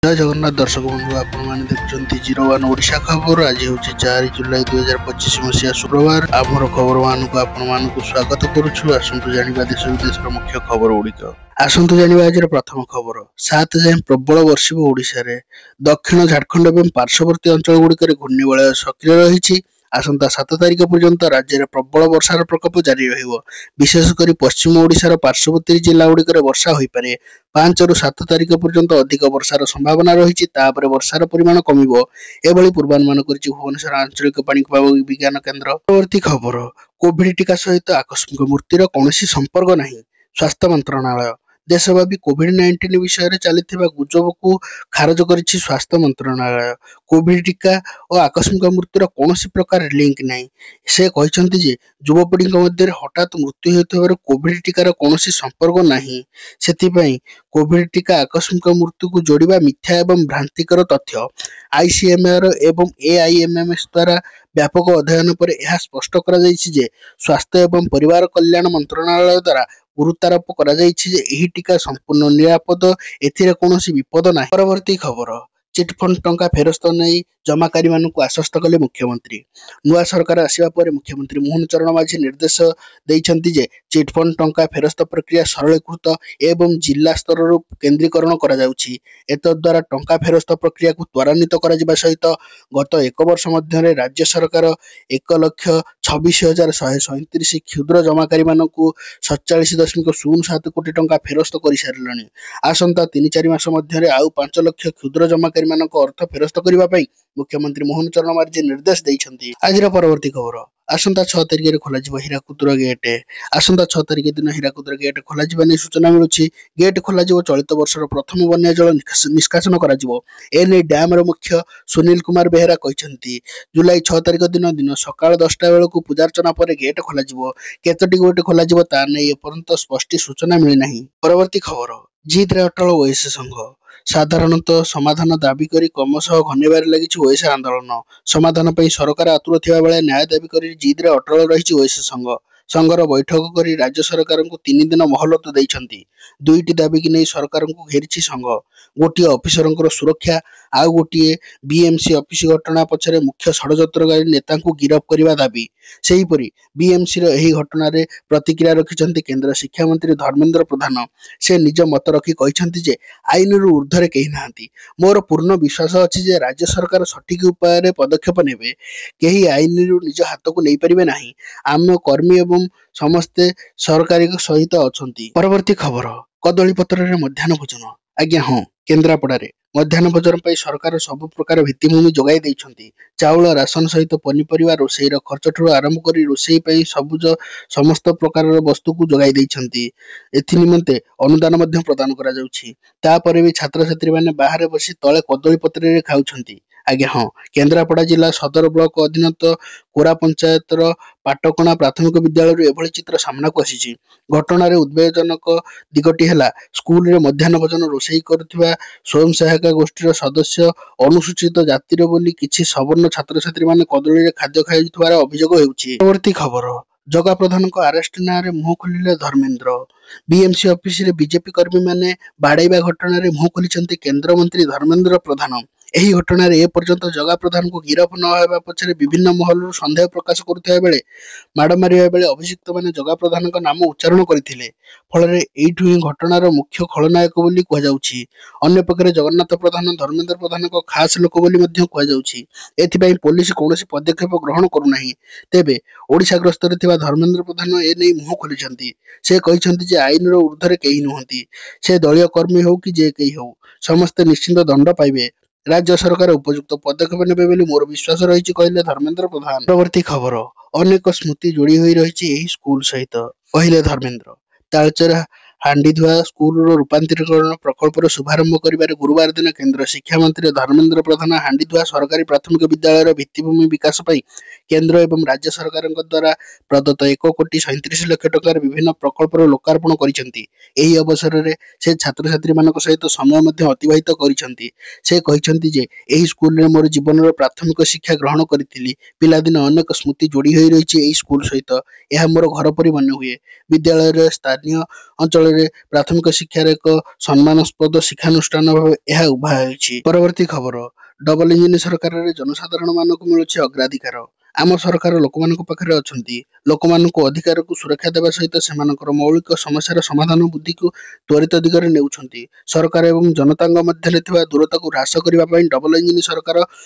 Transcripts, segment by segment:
जय जगन्नाथ दर्शक बंधु आपण देखुं 01 ओडिशा खबर। आज हूँ 4 जुलाई 2025 मसीहा शुक्रवार। आमर खबर मान को आपण स्वागत करुछु। आसतु जानिबा देश विदेश मुख्य खबर गुड़िक। आसतु जानिबा आज प्रथम खबर। 7 जाए प्रबल वर्षिब ओडिशा रे। दक्षिण झारखंड एवं पार्श्ववर्ती अंचल गुड़िक घूर्णिवलय सक्रिय रही। आसंता 7 तारिख पर्यंत राज्य में प्रबल वर्षार प्रकोप जारी रहिबो। विशेषकर पश्चिम ओडिशार पार्श्ववर्ती जिला गुड़िक वर्षा हो पारे। 5 रु 7 तारिख पर्यंत अधिक वर्षार संभावना रही। वर्षार परिमाण कमिबो एभली पूर्वानुमान करिछि भुवनेश्वर आंचलिक पाणीपाग विज्ञान केन्द्र। परवर्ती खबर। कोविड टीका सहित आकस्मिक मृत्युर कौनसी संपर्क नहीं। स्वास्थ्य मंत्रणालय देशव्यापी कोविड-19 विषय में चलता गुजब को खारज करिछि स्वास्थ्य मंत्रणालय। कोविड टीका और आकस्मिक मृत्युर कौन प्रकार लिंक नहीं। से कहते जे युवपीढ़ी मध्य हठात मृत्यु होता कोविड टीकार कौन संपर्क नहीं। से कोविड टीका आकस्मिक मृत्यु को जोड़िबा मिथ्या एवं भ्रांतिकर तथ्य। आईसीएमआर एवं एआईएमएमएस द्वारा व्यापक अध्ययन पर यह स्पष्ट करा जायछि जे स्वास्थ्य एवं परिवार कल्याण मंत्रणालय द्वारा गुरुत्वारोप करा जायछि जे एही टीका संपूर्ण निरापद। एथिरे कोनोसी विपद नाही। परवर्ती खबर। चिटफंड टंका फेरस्त नहीं जमाकारी मानक आश्वस्त कले मुख्यमंत्री। नुआ सरकार आसिबा पर मुख्यमंत्री मोहन चरण माझी निर्देश दैछंती जे चिटफंड टंका फेरस्त प्रक्रिया सरलीकृत एवं जिला स्तर केन्द्रीकरण करा जाउछि। एतद्वारा टंका फेरस्त प्रक्रिया को त्वरान्वित करा जिबा सहित गत 1 वर्ष मध्य राज्य सरकार 1,26,137 क्षुद्र जमाकारी मानक 47.07 कोटी टंका फेरस्त कर सारे। आसंता 3-4 मास मध्य आउ 5 लाख क्षुद्र जमाकारी मानक अर्थ फेरस्त करने मुख्यमंत्री मोहन चरण मार्जी निर्देश देइछंती। आज परवर्ती खबर। आसंता 6 तारिख में खोल हीराकुद गेट। आसंता 6 तारिख दिन हीराकुद गेट खोल सूचना मिलूँ। गेट खोल चलित वर्षर प्रथम बन्या जल निष्कासन कर डैम मुख्य सुनील कुमार बेहेरा कहते। जुलाई 6 तारिख दिन सकाल 10टा बेलू पूजार्चना पर गेट खोल केतोटी गेट खोल ताने एपर्यंत स्पष्ट सूचना मिलना। परवर्ती खबर। जिद रे अटल ओएस संघ साधारणतः समाधान दाबी करी क्रमश घनेबार लगी ओएस आंदोलन। समाधान पर सरकार आतुर थिबा बेले न्याय दाबी करी जिद रे अटल रही ओएस संघ। संघर बैठक करी राज्य सरकार को 3 दिन मोहलत देइछंती। 2टी दाबी की नहीं सरकार को घेरी संघ। गोटे ऑफिसर सुरक्षा आउ गोटे बीएमसी ऑफिस घटना पछरे मुख्य षड्यंत्रकारी नेता को गिरफ करने दाबी। सेहीपरि बीएमसी रही घटना रे प्रतिक्रिया रखिछंती केंद्र शिक्षा मंत्री धर्मेंद्र प्रधान। से निज मत रखी कहछंती जे आईन रु ऊर्ध्वरे केही नाहंती। मोर पूर्ण विश्वास अछि जे राज्य सरकार सठिक उपाय रे पदक्षेप नेबे। केही आईन रु निज हाथ को नहीं परिबे नाही। आम कर्मी एवं समस्ते सरकारी सहित अछंती। परवर्ती खबर। कदली पत्र रे मध्याह्न भोजन। आज्ञा हाँ केन्द्रापड़ा रे मध्याह्न भोजन पर सरकार सब प्रकार भित्तिभूमि जोगाई देइछंती। चाउल राशन सहित पनीपरिया रोषेईर खर्च ठूँ आरंभ कर रोषेई पर सबुज समस्त प्रकार वस्तु को जोगाई देइछंती। एथि निमंते अनुदान मध्य प्रदान करा जाउछि। तापर भी छात्र छात्री माने बाहर बसी तले कदली पत्र रे खाउछंती। आज्ञा हाँ केन्द्रापड़ा जिला सदर ब्लॉक अधीनस्थ कोरा पंचायतर पाटकणा प्राथमिक विद्यालय एभली चित्र सामना को आसी। घटना रे उद्वेगजनक दिगटी है स्कूल रे मध्याह्न भोजन रोषेई करुवा स्वयं सहायता गोष्ठीर सदस्य अनुसूचित जातिर बोली किछि सवर्ण छात्र छात्री माने कदली रे खाद्य खाइथुवार अभियोग हेउछि। परवर्ती खबर। जगा प्रधान को आरेस्ट ना रे मुह खोलिले धर्मेंद्र। बीएमसी ऑफिस रे बीजेपी कर्मी माने बाड़ाइबा घटना रे मुह खोलिछंती केंद्र मंत्री धर्मेंद्र प्रधान। एही घटना रे एपर्यंत जगा प्रधान को गिरफ न होगा पछरे विभिन्न महलरू संदेह प्रकाश करुवा बेले माड़ मारिबा बेले अभियुक्त माने जगा प्रधान का नाम उच्चारण करथिले। फलरे एइठु ही घटनार मुख्य खलनायक बोली कह जाउछि। अन्य पक्षरे जगन्नाथ प्रधान धर्मेंद्र प्रधान को खास लोक बोली मध्य कह जाउछि। एथिबाई पुलिस कौनसी पदक्षेप ग्रहण करूनाही। तेबे ओडिशा गस्तरे थिबा धर्मेंद्र प्रधान ए नै मुह खोलिछंती। से कहिछंती जे आईन रो ऊर्ध्वरे केही नहंती। से दलीय कर्मी हो कि जे केही हो समस्त निश्चित दंड पाइबे। राज्य सरकार उपयुक्त पदक्षेप नेबे बोली मोर विश्वास रही कहले धर्मेंद्र प्रधान। परवर्ती खबर। अनेक स्मृति जोड़ी होई रही एही स्कूल सहित कहले धर्मेंद्र। तालचेर हांडीधुआ स्कूल रूपांतरीकरण प्रकल्पर शुभारंभ करिबारे गुरुवार दिन केंद्र शिक्षा मंत्री धर्मेंद्र प्रधान हांडीधुआ सरकारी प्राथमिक विद्यालय भित्तिभूमि विकास पई केंद्र एवं राज्य सरकार द्वारा प्रदत्त 1,37,00,000 टंकार विभिन्न प्रकल्पर लोकार्पण करिसेंती। एही अवसर रे से छात्र छात्री मानक सहित समय मध्य अतिबाहित करिसेंती। से कहिसेंती जे एही स्कूल रे मोर जीवन प्राथमिक शिक्षा ग्रहण करिथिली। पिलादिन अनेक स्मृति जोड़ी होई रही एही स्कूल सहित। यह मोर घर परि मन हुए। विद्यालय रे स्थानीय अंचल ଫଳରେ ପ୍ରାଥମିକ ଶିକ୍ଷାର ଏକ ସମ୍ମାନାସ୍ପଦ ଶିକ୍ଷାନୁଷ୍ଠାନ ଭାବେ ଏହା ଉଭା ହୋଇଛି। ପରବର୍ତ୍ତୀ ଖବର, ଡବଲ ଇଞ୍ଜିନ ସରକାରରେ ଜନସାଧାରଣ ମାନଙ୍କୁ ମିଳୁଛି ଅଗ୍ରାଧିକାର। ଆମ ସରକାର ଲୋକମାନଙ୍କ ପାଖରେ ଅଛନ୍ତି। ଲୋକମାନଙ୍କୁ ଅଧିକାରକୁ ସୁରକ୍ଷା ଦେବା ସହିତ ସେମାନଙ୍କର ମୌଳିକ ସମସ୍ୟାର ସମାଧାନ ବୁଦ୍ଧିକୁ ତ୍ୱରିତ ଦିଗରେ ନେଉଛନ୍ତି। ସରକାର ଏବଂ ଜନତାଙ୍କ ମଧ୍ୟରେ ଥିବା ଦୂରତାକୁ ହ୍ରାସ କରିବା ପାଇଁ ଡବଲ ଇଞ୍ଜିନ ସରକାର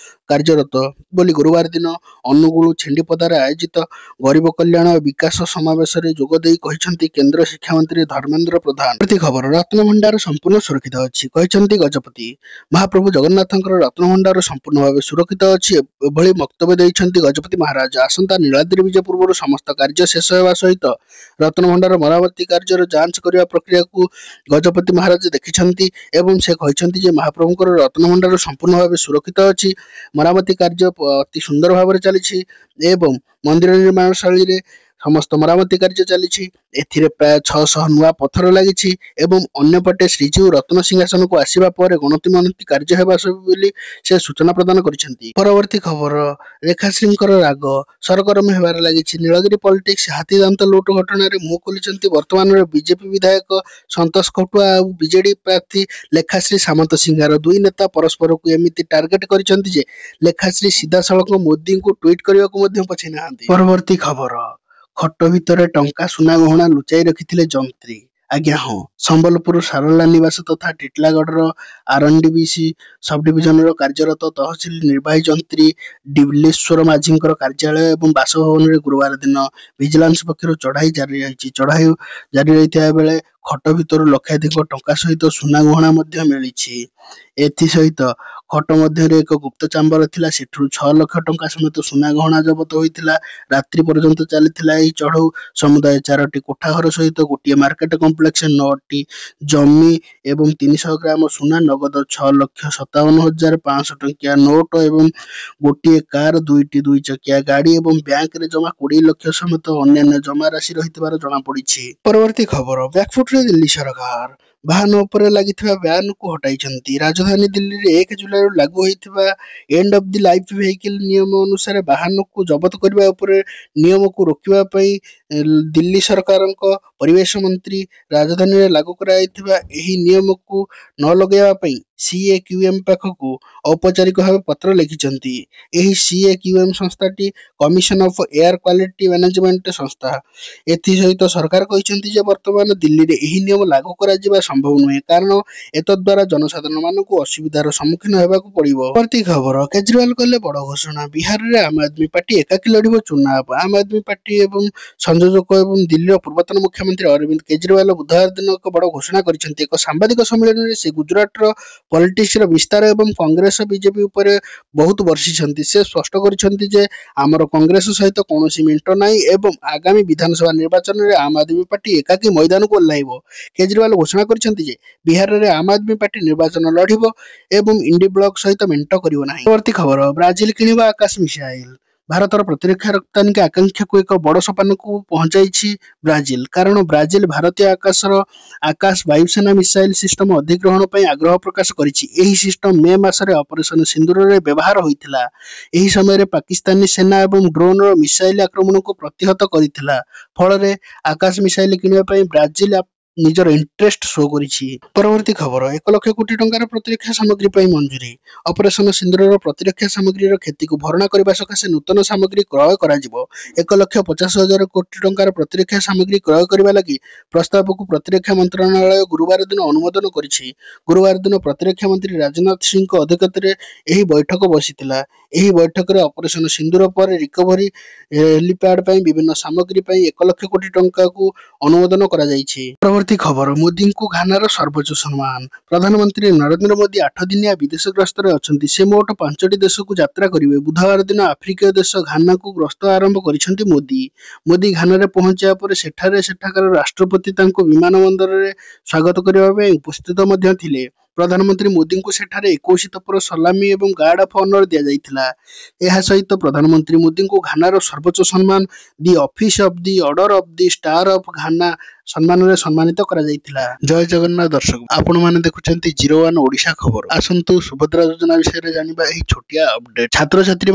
କାର୍ଯ୍ୟରତ ବୋଲି ଗୁରୁବାର ଦିନ ଅନୁଗୁଳ ଛେଣ୍ଡିପଦାରେ ଆୟୋଜିତ ଗରିବ କଲ୍ୟାଣ ଓ ବିକାଶ ସମାବେଶରେ ଯୋଗଦେଇ କହିଛନ୍ତି କେନ୍ଦ୍ର ଶିକ୍ଷାମନ୍ତ୍ରୀ ଧର୍ମେନ୍ଦ୍ର ପ୍ରଧାନ। ଖବର, ରତ୍ନଭଣ୍ଡାର ସମ୍ପୂର୍ଣ୍ଣ ସୁରକ୍ଷିତ ଅଛି କହିଛନ୍ତି ଗଜପତି। ମହାପ୍ରଭୁ ଜଗନ୍ନାଥଙ୍କର ରତ୍ନଭଣ୍ଡାର ସମ୍ପୂର୍ଣ୍ଣ ଭାବେ ସୁରକ୍ଷିତ ଅଛି ଏଭଳି ବକ୍ତବ୍ୟ ଦେଇଛନ୍ତି ଗଜପତି ମହାରାଜ। ଆସନ୍ତା ନୀଳାଦ୍ରି ବିଜେ ପୂର୍ବରୁ ସମସ୍ତ କାର୍ଯ୍ୟ ଶେଷ ହେବା ସହିତ ରତ୍ନଭଣ୍ଡାର ମରାମତି କାର୍ଯ୍ୟର ଯାଞ୍ଚ କରିବା ପ୍ରକ୍ରିୟାକୁ ଗଜପତି ମହାରାଜ ଦେଖିଛନ୍ତି ଏବଂ ସେ କହିଛନ୍ତି ଯେ ମହାପ୍ରଭୁଙ୍କର ରତ୍ନଭଣ୍ଡାର ସମ୍ପୂର୍ଣ୍ଣ ଭାବେ ସୁରକ୍ଷିତ ଅଛି। ମରାମତି କାର୍ଯ୍ୟ ଅତି ସୁନ୍ଦର ଭାବରେ ଚାଲିଛି ଏବଂ ମନ୍ଦିର ନିର୍ମାଣ ଶୈଳୀରେ ସମସ୍ତ ମରାମତି କାର୍ଯ୍ୟ ଚାଲିଛି। ଏଥିରେ ପ୍ରାୟ 600 ନୂଆ ପଥର ଲାଗିଛି ଏବଂ ଅନ୍ୟପଟେ ଶ୍ରୀଜୀଉ ରତ୍ନ ସିଂହାସନକୁ ଆସିବା ପରେ ଗଣତିମନତି କାର୍ଯ୍ୟ ହେବା ବୋଲି ସେ ସୂଚନା ପ୍ରଦାନ କରିଛନ୍ତି। ପରବର୍ତ୍ତୀ ଖବର, ରେଖାଶ୍ରୀଙ୍କର ରାଗ ସରଗରମ ହେବାରେ ଲାଗିଛି। ନୀଳଗିରି ପଲିଟିକ୍ସ ହାତୀଦାନ୍ତ ଲୁଟ ଘଟଣାରେ ମୁହଁ ଖୋଲିଛନ୍ତି ବର୍ତ୍ତମାନର ବିଜେପି ବିଧାୟକ ସନ୍ତୋଷ ଖଟୁଆ ଆଉ ବିଜେଡି ପ୍ରାର୍ଥୀ ଲେଖାଶ୍ରୀ ସାମନ୍ତସିଂହାର। ଦୁଇ ନେତା ପରସ୍ପରକୁ ଏମିତି ଟାର୍ଗେଟ କରିଛନ୍ତି ଯେ ଲେଖାଶ୍ରୀ ସିଧାସଳଖ ମୋଦିଙ୍କୁ ଟ୍ୱିଟ୍ କରିବାକୁ ମଧ୍ୟ ପଛେଇ ନାହାନ୍ତି। ପରବର୍ତ୍ତୀ ଖବର, ଖଟ ଭିତରେ ଟଙ୍କା ସୁନା ଗହଣା ଲୁଚାଇ ରଖିଥିଲେ ଯନ୍ତ୍ରୀ। ଆଜ୍ଞା ହଁ, ସମ୍ବଲପୁର ସାରଳା ନିବାସ ତଥା ଟିଟିଲାଗଡ଼ର ଆରଏନଡିବିସି ସବଡିଭିଜନର କାର୍ଯ୍ୟରତ ତହସିଲ ନିର୍ବାହୀ ଯନ୍ତ୍ରୀ ଡିବ୍ଲେଶ୍ୱର ମାଝୀଙ୍କର କାର୍ଯ୍ୟାଳୟ ଏବଂ ବାସଭବନରେ ଗୁରୁବାର ଦିନ ଭିଜିଲାନ୍ସ ପକ୍ଷରୁ ଚଢ଼ାଉ ଜାରି ରହିଥିବା ବେଳେ ଖଟ ଭିତରୁ ଲକ୍ଷାଧିକ ଟଙ୍କା ସହିତ ସୁନା ଗହଣା ମଧ୍ୟ ମିଳିଛି। ଏଥିସହିତ ଖଟ ମଧ୍ୟରେ ଏକ ଗୁପ୍ତ ଚାମ୍ବର ଥିଲା, ସେଠାରୁ 6 ଲକ୍ଷ ଟଙ୍କା ସମେତ ସୁନା ଗହଣା ଜବତ ହୋଇଥିଲା। ରାତ୍ରି ପର୍ଯ୍ୟନ୍ତ ଚାଲିଥିଲା ଏହି ଚଢ଼ଉ। ସମୁଦାୟ 4ଟି କୋଠାଘର ସହିତ ଗୋଟିଏ ମାର୍କେଟ କମ୍ପ୍ଲେକ୍ସ, 9ଟି ଜମି ଏବଂ 300 ଗ୍ରାମ ସୁନା, ନଗଦ 6,57,500 ଟଙ୍କିଆ ନୋଟ ଏବଂ ଗୋଟିଏ କାର, 2ଟି 2 ଚକିଆ ଗାଡ଼ି ଏବଂ ବ୍ୟାଙ୍କରେ ଜମା 20 ଲକ୍ଷ ସମେତ ଅନ୍ୟାନ୍ୟ ଜମା ରାଶି ରହିଥିବାର ଜଣାପଡ଼ିଛି। ପରବର୍ତ୍ତୀ ଖବର, ବ୍ୟାକଫୁଟରେ ଦିଲ୍ଲୀ ସରକାର ବାହନ ଉପରେ ଲାଗିଥିବା ବ୍ୟାନକୁ ହଟାଇଛନ୍ତି। ରାଜଧାନୀ ଦିଲ୍ଲୀରେ 1 ଜୁଲାଇରୁ ଲାଗୁ ହୋଇଥିବା end of the life vehicle ନିୟମ ଅନୁସାରେ ବାହନକୁ ଜବତ କରିବା ଉପରେ ନିୟମକୁ ରୋକିବା ପାଇଁ ଦିଲ୍ଲୀ ସରକାରଙ୍କ ପରିବେଶ ମନ୍ତ୍ରୀ ରାଜଧାନୀରେ ଲାଗୁ କରାଯାଇଥିବା ଏହି ନିୟମକୁ ନ ଲଗାଇବା ପାଇଁ CAQM ପାଖକୁ ଔପଚାରିକ ଭାବେ ପତ୍ର ଲେଖିଛନ୍ତି। ଏହି CAQM ସଂସ୍ଥାଟି commission of air quality management ସଂସ୍ଥା। ଏଥିସହିତ ସରକାର କହିଛନ୍ତି ଯେ ବର୍ତ୍ତମାନ ଦିଲ୍ଲୀରେ ଏହି ନିୟମ ଲାଗୁ କରାଯିବା ସମ୍ଭବ ନୁହେଁ କାରଣ ଏତଦ୍ୱାରା ଜନସାଧାରଣମାନଙ୍କୁ ଅସୁବିଧାର ସମ୍ମୁଖୀନ ହେବାକୁ ପଡ଼ିବ। ପରବର୍ତ୍ତୀ ଖବର, କେଜରିୱାଲ କଲେ ବଡ଼ ଘୋଷଣା। ବିହାରରେ ଆମ ଆଦମୀ ପାର୍ଟି ଏକାକୀ ଲଢ଼ିବ ଚୁନାବ। ଆମ ଆଦମୀ ପାର୍ଟି ଏବଂ ସଂଯୋଜକ ଏବଂ ଦିଲ୍ଲୀର ପୂର୍ବତନ ମୁଖ୍ୟମନ୍ତ୍ରୀ ଅରବିନ୍ଦ କେଜରିୱାଲ ବୁଧବାର ଦିନ ଏକ ବଡ଼ ଘୋଷଣା କରିଛନ୍ତି। ଏକ ସାମ୍ବାଦିକ ସମ୍ମିଳନୀରେ ସେ ଗୁଜରାଟର ପଲିଟିକ୍ସର ବିସ୍ତାର ଏବଂ କଂଗ୍ରେସ ବିଜେପି ଉପରେ ବହୁତ ବର୍ଷିଛନ୍ତି। ସେ ସ୍ପଷ୍ଟ କରିଛନ୍ତି ଯେ ଆମର କଂଗ୍ରେସ ସହିତ କୌଣସି ମେଣ୍ଟ ନାହିଁ ଏବଂ ଆଗାମୀ ବିଧାନସଭା ନିର୍ବାଚନରେ ଆମ ଆଦମୀ ପାର୍ଟି ଏକାକୀ ମଇଦାନକୁ ଓହ୍ଲାଇବ। କେଜରିୱାଲ ଘୋଷଣା କରିଛନ୍ତି ଯେ ବିହାରରେ ଆମ ଆଦମୀ ପାର୍ଟି ନିର୍ବାଚନ ଲଢ଼ିବ ଏବଂ ଇଣ୍ଡି ବ୍ଲକ ସହିତ ମେଣ୍ଟ କରିବ ନାହିଁ। ପରବର୍ତ୍ତୀ ଖବର, ବ୍ରାଜିଲ କିଣିବ ଆକାଶ ମିସାଇଲ। ଭାରତର ପ୍ରତିରକ୍ଷା ରପ୍ତାନୀ ଆକାଂକ୍ଷାକୁ ଏକ ବଡ଼ ସୋପାନକୁ ପହଞ୍ଚାଇଛି ବ୍ରାଜିଲ, କାରଣ ବ୍ରାଜିଲ ଭାରତୀୟ ଆକାଶ ବାୟୁସେନା ମିସାଇଲ ସିଷ୍ଟମ ଅଧିଗ୍ରହଣ ପାଇଁ ଆଗ୍ରହ ପ୍ରକାଶ କରିଛି। ଏହି ସିଷ୍ଟମ ମେ ମାସରେ ଅପରେସନ ସିନ୍ଦୁରରେ ବ୍ୟବହାର ହୋଇଥିଲା। ଏହି ସମୟରେ ପାକିସ୍ତାନୀ ସେନା ଏବଂ ଡ୍ରୋନର ମିସାଇଲ ଆକ୍ରମଣକୁ ପ୍ରତିହତ କରିଥିଲା। ଫଳରେ ଆକାଶ ମିସାଇଲ କିଣିବା ପାଇଁ ବ୍ରାଜିଲ ନିଜର ଇଣ୍ଟରେଷ୍ଟ ଶୋ କରିଛି। ପରବର୍ତ୍ତୀ ଖବର, 1 ଲକ୍ଷ କୋଟି ଟଙ୍କାର ପ୍ରତିରକ୍ଷା ସାମଗ୍ରୀ ପାଇଁ ମଞ୍ଜୁରୀ। ଅପରେସନ ସିନ୍ଦୁରର ପ୍ରତିରକ୍ଷା ସାମଗ୍ରୀର କ୍ଷତିକୁ ଭରଣା କରିବା ସକାଶେ ନୂତନ ସାମଗ୍ରୀ କ୍ରୟ କରାଯିବ। 1,50,000 କୋଟି ଟଙ୍କାର ପ୍ରତିରକ୍ଷା ସାମଗ୍ରୀ କ୍ରୟ କରିବା ଲାଗି ପ୍ରସ୍ତାବକୁ ପ୍ରତିରକ୍ଷା ମନ୍ତ୍ରଣାଳୟ ଗୁରୁବାର ଦିନ ଅନୁମୋଦନ କରିଛି। ଗୁରୁବାର ଦିନ ପ୍ରତିରକ୍ଷା ମନ୍ତ୍ରୀ ରାଜନାଥ ସିଂଙ୍କ ଅଧ୍ୟକ୍ଷତାରେ ଏହି ବୈଠକ ବସିଥିଲା। ଏହି ବୈଠକରେ ଅପରେସନ ସିନ୍ଦୁର ପରେ ରିକଭରି ହେଲିପ୍ୟାଡ୍ ପାଇଁ ବିଭିନ୍ନ ସାମଗ୍ରୀ ପାଇଁ 1 ଲକ୍ଷ କୋଟି ଟଙ୍କାକୁ ଅନୁମୋଦନ କରାଯାଇଛି। ପରବର୍ତ୍ତୀ ଖବର, ମୋଦିଙ୍କୁ ଘାନାର ସର୍ବୋଚ୍ଚ ସମ୍ମାନ। ପ୍ରଧାନମନ୍ତ୍ରୀ ନରେନ୍ଦ୍ର ମୋଦି 8 ଦିନିଆ ବିଦେଶ ଗସ୍ତରେ ଅଛନ୍ତି। ସେ ମୋଟ 5ଟି ଦେଶକୁ ଯାତ୍ରା କରିବେ। ବୁଧବାର ଦିନ ଆଫ୍ରିକୀୟ ଦେଶ ଘାନାକୁ ଗସ୍ତ ଆରମ୍ଭ କରିଛନ୍ତି ମୋଦି। ମୋଦି ଘାନାରେ ପହଞ୍ଚିବା ପରେ ସେଠାକାର ରାଷ୍ଟ୍ରପତି ତାଙ୍କୁ ବିମାନ ବନ୍ଦରରେ ସ୍ୱାଗତ କରିବା ପାଇଁ ଉପସ୍ଥିତ ମଧ୍ୟ ଥିଲେ। ପ୍ରଧାନମନ୍ତ୍ରୀ ମୋଦିଙ୍କୁ ସେଠାରେ 21 ତୋପର ସଲାମି ଏବଂ ଗାର୍ଡ ଅଫ ଅନର ଦିଆଯାଇଥିଲା। ଏହା ସହିତ ପ୍ରଧାନମନ୍ତ୍ରୀ ମୋଦିଙ୍କୁ ଘାନାର ସର୍ବୋଚ୍ଚ ସମ୍ମାନ the office of the order of the star of Ghana ସମ୍ମାନରେ ସମ୍ମାନିତ କରାଯାଇଥିଲା। ଜୟ ଜଗନ୍ନାଥ ଦର୍ଶକ, ଆପଣମାନେ ଦେଖୁଛନ୍ତି 01 ଓଡ଼ିଶା ଖବର। ଆସନ୍ତୁ ସୁଭଦ୍ରା ଯୋଜନା ବିଷୟରେ ଜାଣିବା ଏହି ଛୋଟିଆ ଅପଡେଟ। ଛାତ୍ରଛାତ୍ରୀ